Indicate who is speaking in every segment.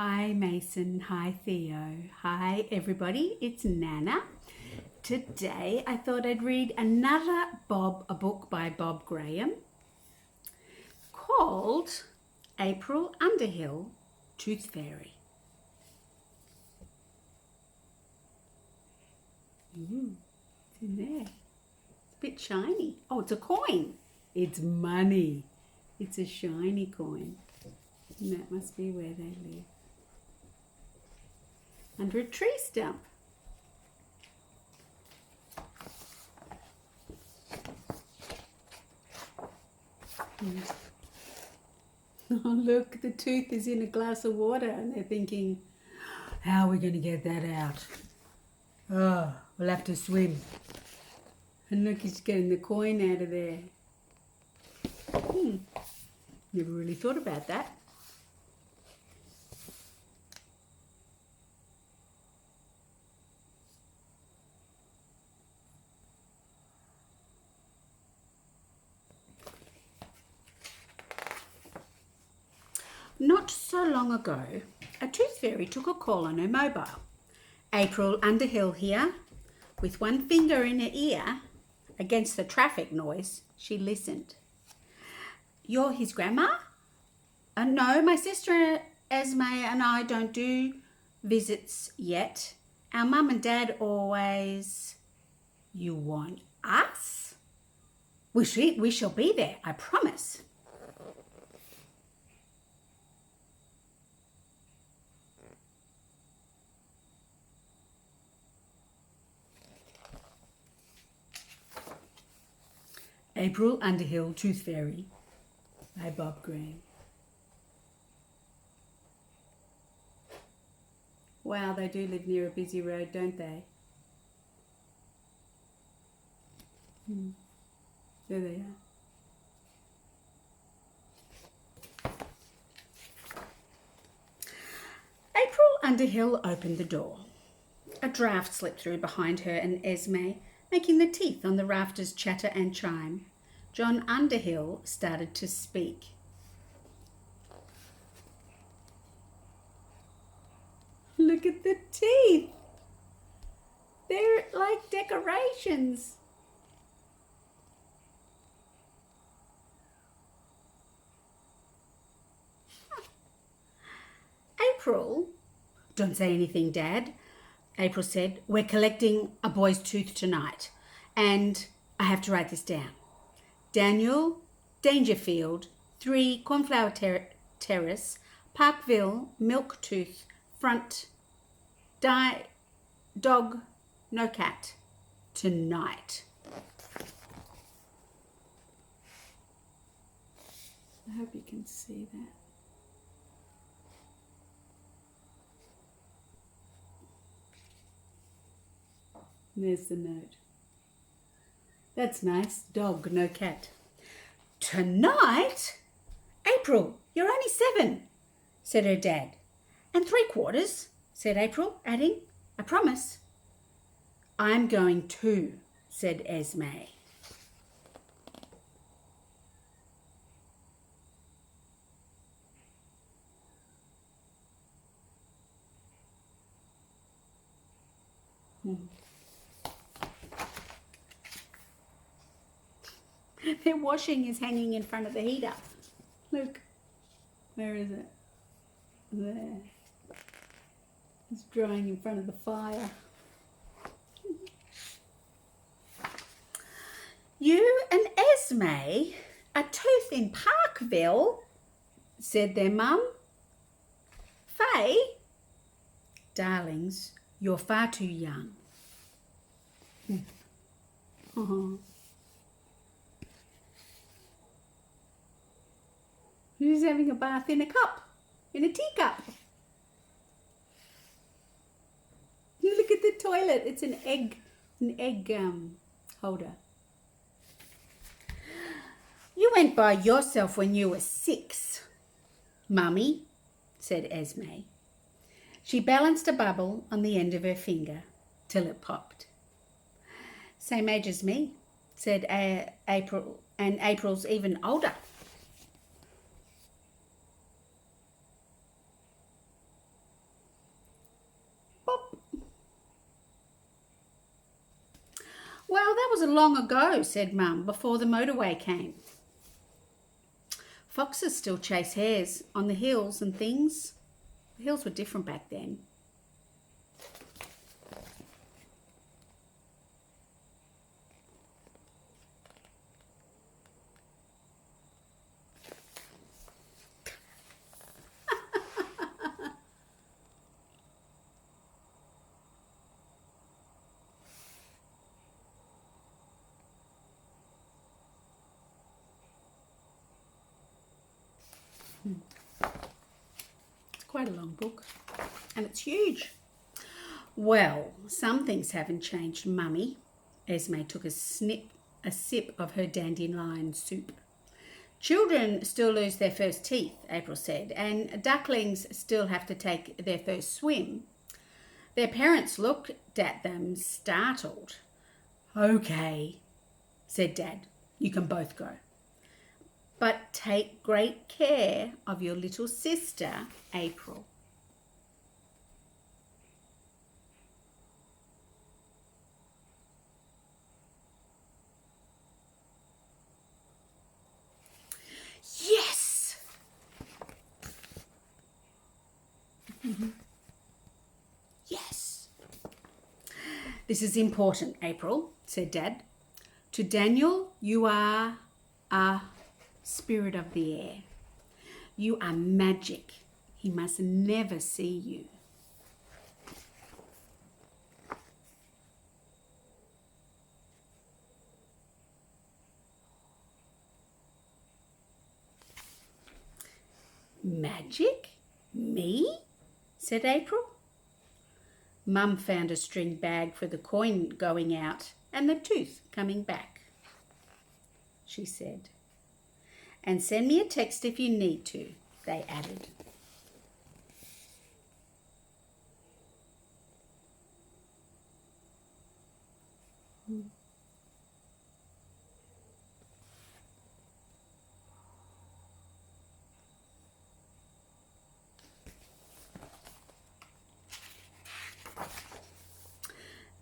Speaker 1: Hi Mason, hi Theo, hi everybody, it's Nana. Today I thought I'd read a book by Bob Graham called April Underhill, Tooth Fairy. It's in there. It's a bit shiny. Oh, it's a coin. It's money. It's a shiny coin. And that must be where they live. Under a tree stump. Oh, look, the tooth is in a glass of water and they're thinking, how are we going to get that out? Oh, we'll have to swim. And look, he's getting the coin out of there. Never really thought about that. Not so long ago, a tooth fairy took a call on her mobile. April Underhill here. With one finger in her ear, against the traffic noise, she listened. You're his grandma? No, my sister Esme and I don't do visits yet. Our mum and dad always... You want us? We shall be there, I promise. April Underhill, Tooth Fairy by Bob Graham. Wow, they do live near a busy road, don't they? There they are. April Underhill opened the door. A draft slipped through behind her and Esme, making the teeth on the rafters chatter and chime. John Underhill started to speak. Look at the teeth. They're like decorations. April, don't say anything, Dad. April said, we're collecting a boy's tooth tonight, and I have to write this down. Daniel Dangerfield, 3 Cornflower Terrace, Parkville, Milk Tooth, Front, Dog, No Cat, tonight. I hope you can see that. There's the note. That's nice. Dog, no cat. Tonight? April, you're only 7, said her dad. And 3/4, said April, adding, I promise. I'm going too, said Esme. Their washing is hanging in front of the heater. Look, where is it? There. It's drying in front of the fire. You and Esme, a tooth in Parkville, said their mum. Faye, darlings, you're far too young. Oh. Who's having a bath in a cup? In a teacup? You look at the toilet. It's an egg holder. You went by yourself when you were 6, Mummy, said Esme. She balanced a bubble on the end of her finger till it popped. Same age as me, said April, and April's even older. that was long ago, said Mum, before the motorway came. Foxes still chase hares on the hills and things. The hills were different back then. It's quite a long book, and it's huge. Well, some things haven't changed, Mummy. Esme took a sip of her dandelion soup. Children still lose their first teeth, April said, and ducklings still have to take their first swim. Their parents looked at them, startled. Okay, said Dad, you can both go. But take great care of your little sister, April. Yes! Yes. This is important, April, said Dad. To Daniel, you are a spirit of the air. You are magic. He must never see you. Magic? Me? Said April. Mum found a string bag for the coin going out and the tooth coming back, she said. And send me a text if you need to, they added.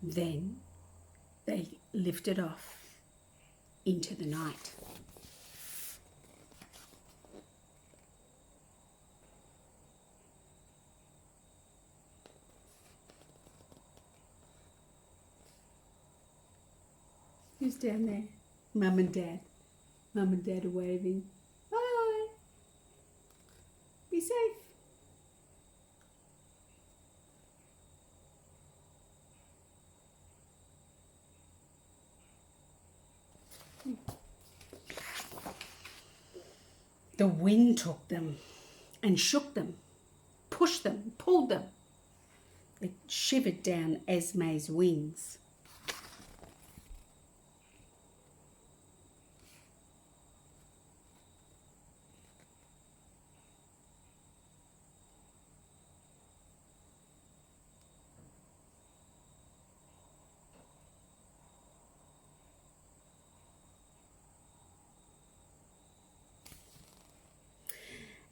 Speaker 1: Then they lifted off into the night. Who's down there? Mum and Dad. Mum and Dad are waving. Bye. Be safe. The wind took them and shook them, pushed them, pulled them. It shivered down Esme's wings.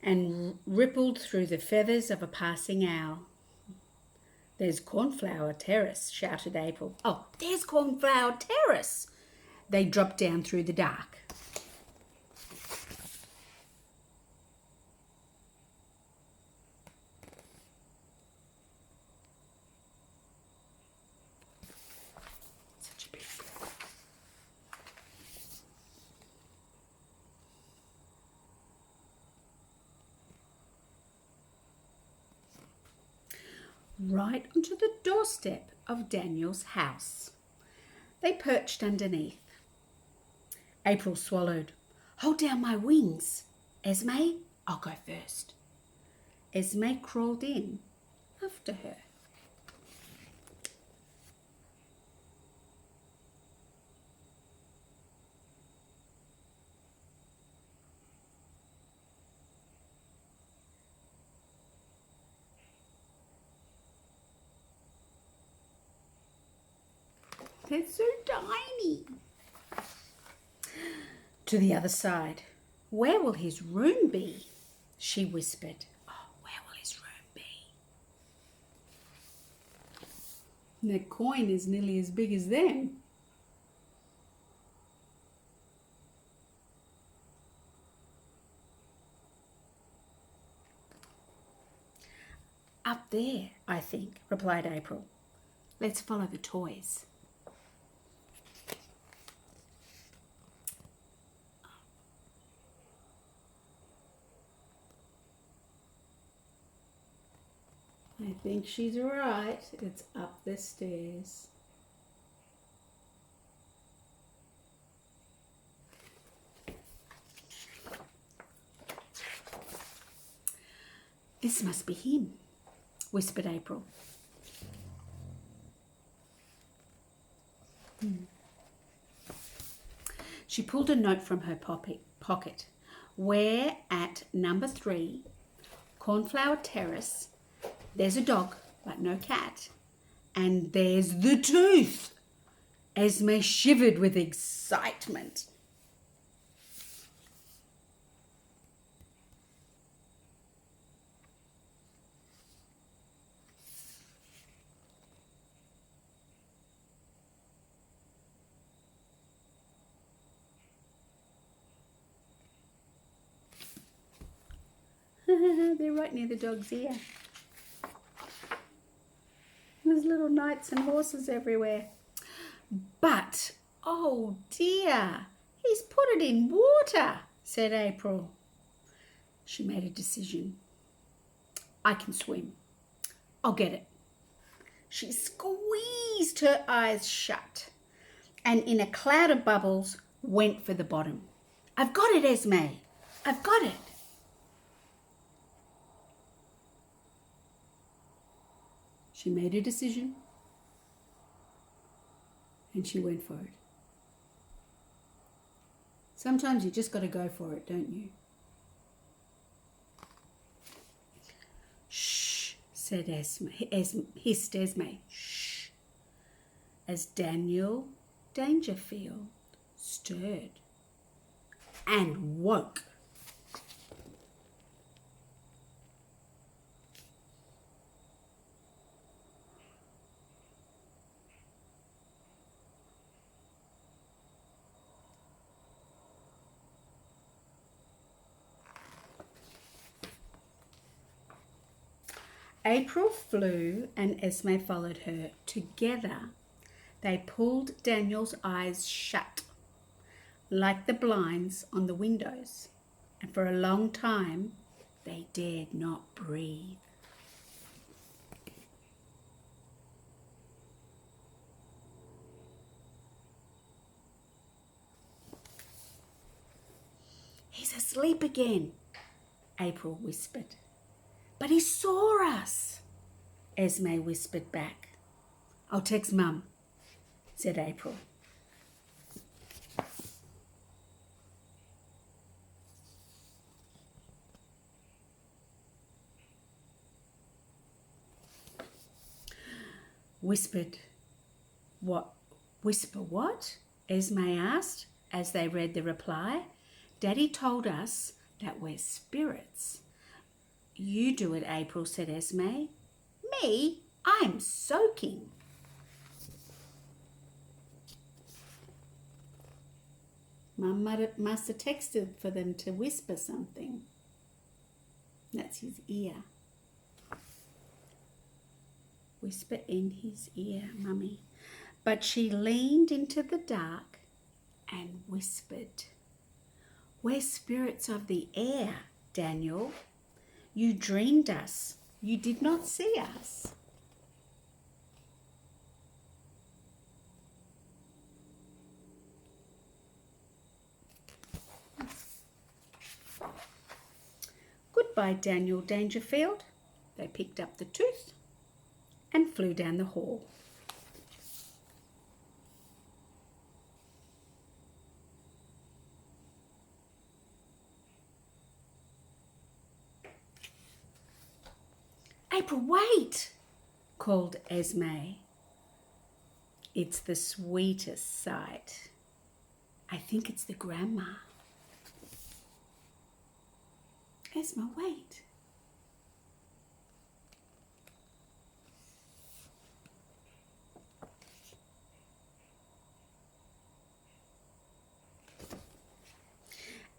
Speaker 1: And rippled through the feathers of a passing owl. There's Cornflower Terrace, shouted April. Oh, there's Cornflower Terrace. They dropped down through the dark. Such a big book. Right onto the doorstep of Daniel's house. They perched underneath. April swallowed. Hold down my wings. Esme, I'll go first. Esme crawled in after her. They're so tiny. To the other side. Where will his room be? She whispered. Oh, where will his room be? And that coin is nearly as big as them. Up there, I think, replied April. Let's follow the toys. I think she's right. It's up the stairs. This must be him, whispered April. She pulled a note from her pocket. We're at number 3, Cornflower Terrace. There's a dog, but no cat. And there's the tooth. Esme shivered with excitement. They're right near the dog's ear. There's little knights and horses everywhere. But, oh dear, he's put it in water, said April. She made a decision. I can swim. I'll get it. She squeezed her eyes shut and in a cloud of bubbles went for the bottom. I've got it, Esme. I've got it. She made a decision and she went for it. Sometimes you just got to go for it, don't you? Shh, said Esme, hissed Esme. Shh. As Daniel Dangerfield stirred and woke. April flew and Esme followed her. Together, they pulled Daniel's eyes shut, like the blinds on the windows, and for a long time, they dared not breathe. He's asleep again, April whispered. But he saw us, Esme whispered back. I'll text Mum, said April. Whisper what? Esme asked as they read the reply. Daddy told us that we're spirits. You do it, April, said Esme. Me? I'm soaking. Mum must have texted for them to whisper something. That's his ear. Whisper in his ear, Mummy. But she leaned into the dark and whispered, We're spirits of the air, Daniel. You dreamed us. You did not see us. Goodbye, Daniel Dangerfield. They picked up the tooth and flew down the hall. April, wait, called Esme. It's the sweetest sight. I think it's the grandma. Esme, wait.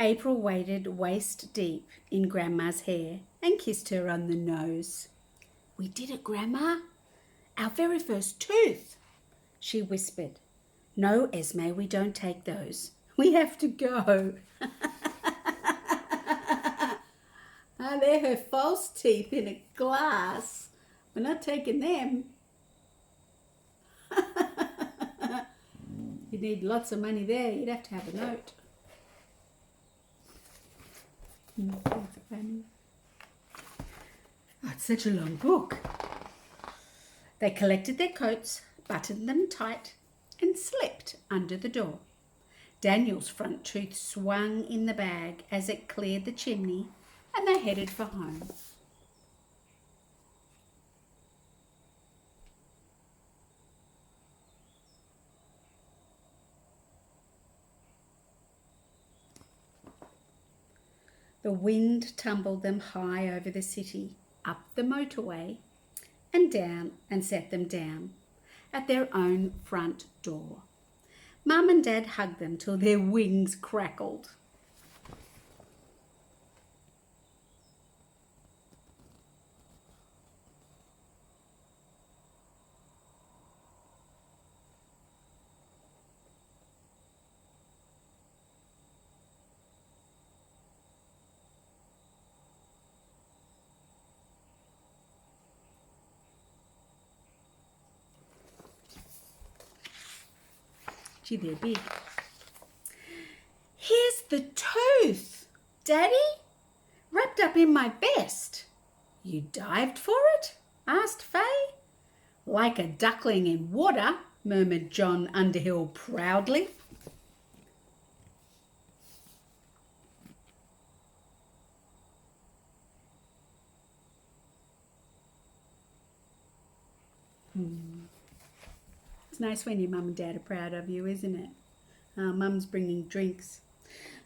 Speaker 1: April waded waist deep in Grandma's hair and kissed her on the nose. "We did it, Grandma. Our very first tooth," she whispered. "No, Esme, we don't take those. We have to go." Ah, they're her false teeth in a glass. We're not taking them. You'd need lots of money there. You'd have to have a note. That's funny. Oh, it's such a long book. They collected their coats, buttoned them tight, and slipped under the door. Daniel's front tooth swung in the bag as it cleared the chimney, and they headed for home. The wind tumbled them high over the city, up the motorway, and down, and set them down at their own front door. Mum and Dad hugged them till their wings crackled. Gee, they're big. "Here's the tooth, Daddy, wrapped up in my vest." "You dived for it?" asked Faye. "Like a duckling in water," murmured John Underhill proudly. It's nice when your mum and dad are proud of you, isn't it? Mum's bringing drinks.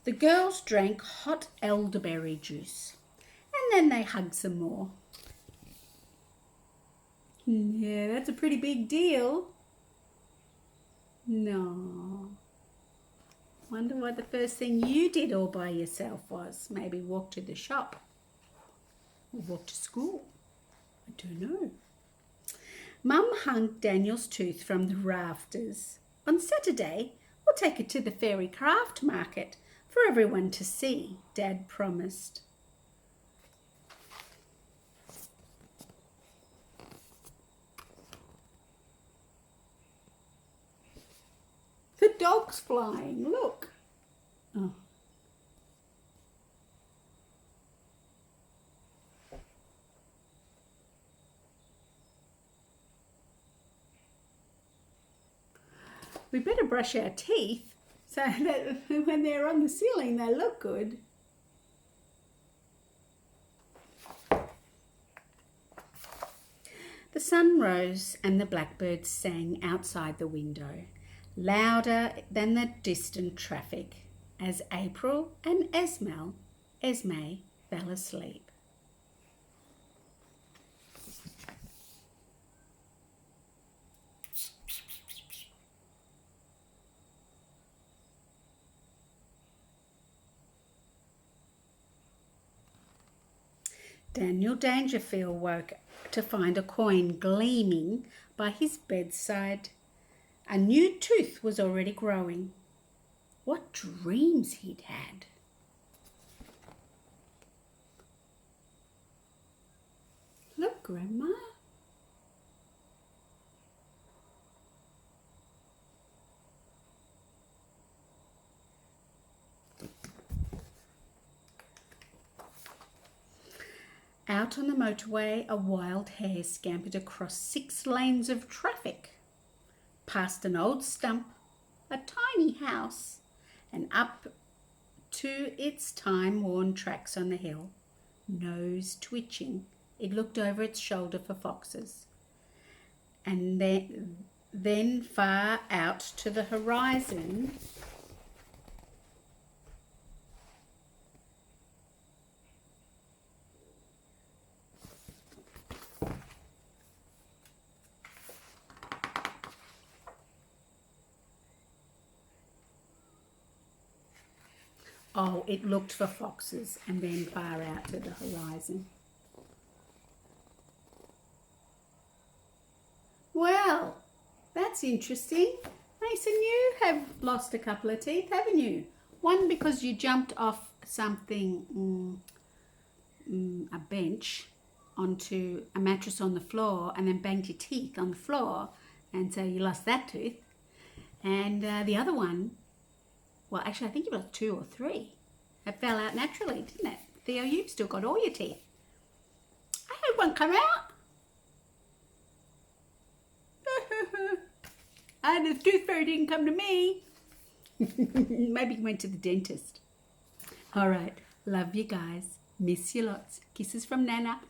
Speaker 1: The girls drank hot elderberry juice, and then they hugged some more. "Yeah, that's a pretty big deal." "No. Wonder what the first thing you did all by yourself was. Maybe walk to the shop or walk to school. I don't know." Mum hung Daniel's tooth from the rafters. "On Saturday, we'll take it to the fairy craft market for everyone to see," Dad promised. The dog's flying, look. Oh. We better brush our teeth so that when they're on the ceiling they look good. The sun rose and the blackbirds sang outside the window, louder than the distant traffic, as April and Esme fell asleep. Daniel Dangerfield woke to find a coin gleaming by his bedside. A new tooth was already growing. What dreams he'd had! Look, Grandma. Out on the motorway, a wild hare scampered across 6 lanes of traffic, past an old stump, a tiny house, and up to its time-worn tracks on the hill. Nose twitching, it looked over its shoulder for foxes, and then far out to the horizon, it looked for foxes and then far out to the horizon. Well, that's interesting. Mason, you have lost a couple of teeth, haven't you? One because you jumped off something, a bench, onto a mattress on the floor and then banged your teeth on the floor, and so you lost that tooth. And the other one, well, actually, I think you lost 2 or 3. It fell out naturally, didn't it? Theo, you've still got all your teeth. I had one come out. And the tooth fairy didn't come to me. Maybe he went to the dentist. All right. Love you guys. Miss you lots. Kisses from Nana.